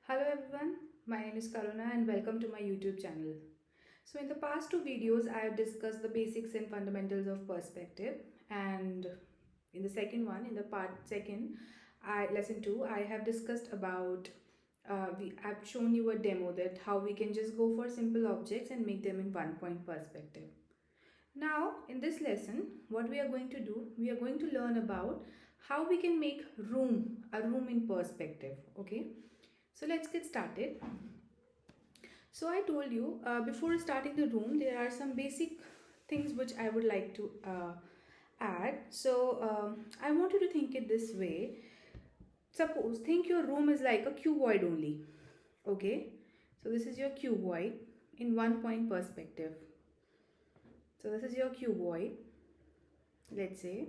Hello everyone, my name is Karuna and welcome to my YouTube channel. So in the past two videos I have discussed the basics and fundamentals of perspective, and in the second one, in the part second, lesson 2, I have discussed about I've shown you a demo that how we can just go for simple objects and make them in one point perspective. Now in this lesson what we are going to do, we are going to learn about how we can make a room in perspective. Okay, so let's get started. So I told you before starting the room, there are some basic things which I would like to add. So I want you to think it this way. Suppose, think your room is like a cuboid only. Okay. So this is your cuboid in one point perspective. So this is your cuboid. Let's say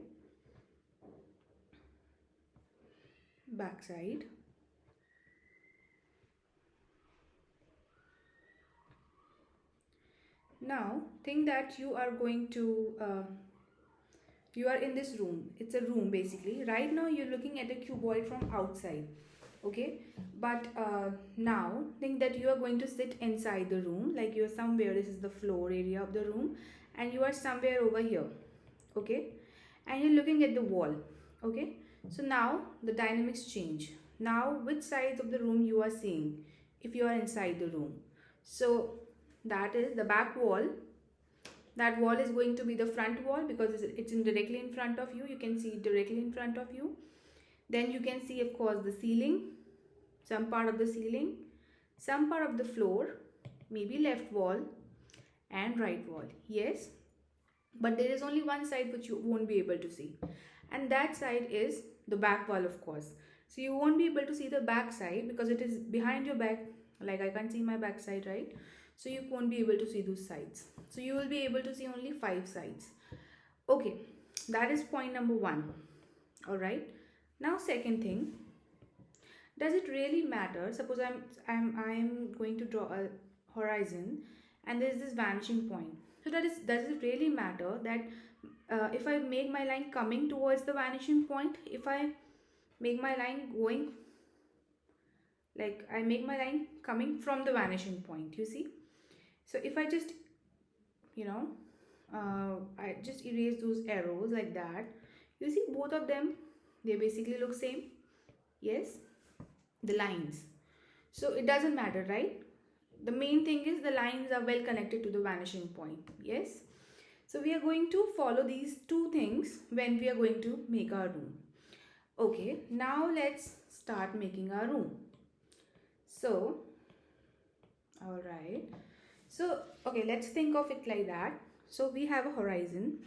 backside. Now think that you are going to you are in this room. It's a room basically. Right now you're looking at a cuboid from outside. Okay, but now think that you are going to sit inside the room, like you're somewhere. This is the floor area of the room and you are somewhere over here. Okay, and you're looking at the wall. Okay, so now the dynamics change. Now which sides of the room you are seeing if you are inside the room? So that is the back wall. That wall is going to be the front wall because it's directly in front of you. You can see it directly in front of you. Then you can see, of course, the ceiling, some part of the ceiling, some part of the floor, maybe left wall and right wall. Yes, but there is only one side which you won't be able to see, and that side is the back wall, of course. So you won't be able to see the back side because it is behind your back. Like I can't see my back side, right? So you won't be able to see those sides. So you will be able to see only 5 sides. Okay, that is point number 1. All right, now second thing, does it really matter? Suppose I'm going to draw a horizon and there is this vanishing point. So does it really matter that if I make my line coming towards the vanishing point, if I make my line going, like I make my line coming from the vanishing point, you see? So if I just, you know, I just erase those arrows like that, you see both of them, they basically look same. Yes, the lines. So it doesn't matter, right? The main thing is the lines are well connected to the vanishing point. Yes, so we are going to follow these two things when we are going to make our room. Okay, now let's start making our room. So all right, so okay, let's think of it like that. So we have a horizon.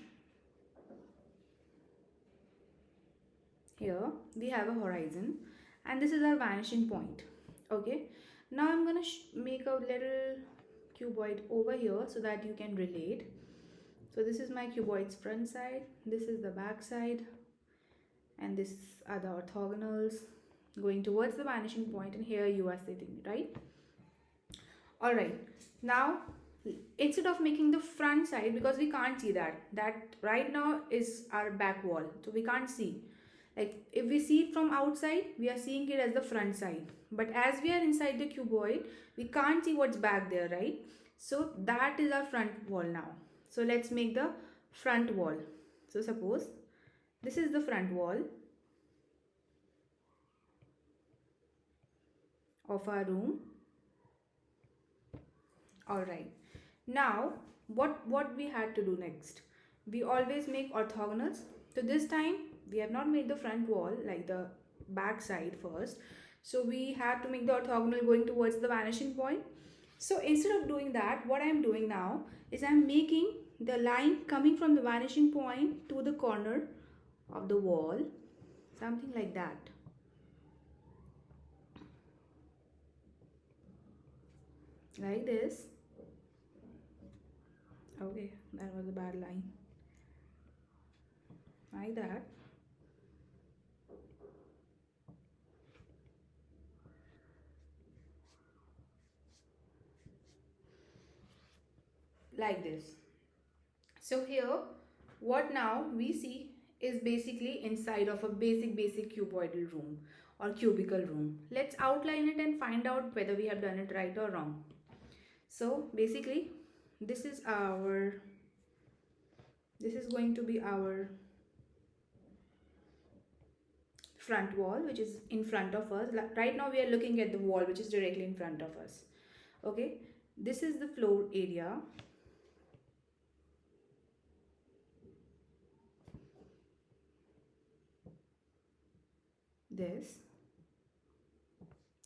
Here we have a horizon and this is our vanishing point. Okay, now I'm gonna make a little cuboid over here so that you can relate. So this is my cuboid's front side, this is the back side, and this are the orthogonals going towards the vanishing point, and here you are sitting, right? All right, now instead of making the front side, because we can't see that right now is our back wall, so we can't see. Like if we see it from outside, we are seeing it as the front side, but as we are inside the cuboid, we can't see what's back there, right? So that is our front wall now. So let's make the front wall. So suppose this is the front wall of our room. All right, now what we had to do next, we always make orthogonals. So this time we have not made the front wall like the back side first, so we had to make the orthogonal going towards the vanishing point. So instead of doing that, what I am doing now is I am making the line coming from the vanishing point to the corner of the wall, something like that. Like this. Okay, that was a bad line. Like that. Like this. So here what now we see is basically inside of a basic cuboidal room. or cubicle room. Let's outline it and find out whether we have done it right or wrong. So basically, this is our, this is going to be our front wall, which is in front of us. Right now we are looking at the wall which is directly in front of us. Okay, this is the floor area. This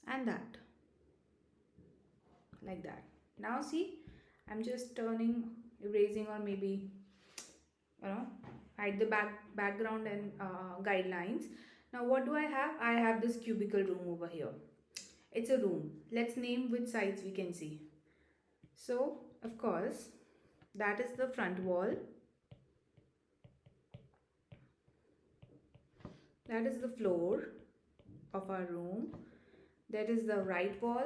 and that, like that. Now see, I'm just turning, erasing, or maybe, you know, hide the background and guidelines. Now what do I have? I have this cubicle room over here. It's a room. Let's name which sides we can see. So of course, that is the front wall, that is the floor of our room, that is the right wall,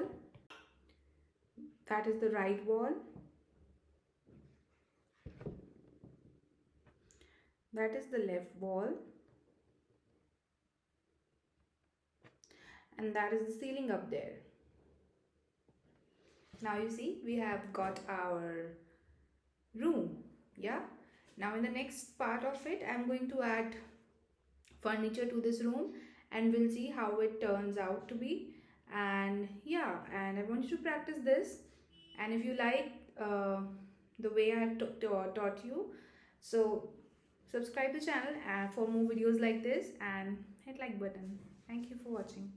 that is the right wall, that is the left wall, and that is the ceiling up there. Now you see, we have got our room. Yeah, now in the next part of it, I'm going to add furniture to this room and we'll see how it turns out to be. And yeah, and I want you to practice this, and if you like the way I have taught you, so subscribe the channel for more videos like this and hit like button. Thank you for watching.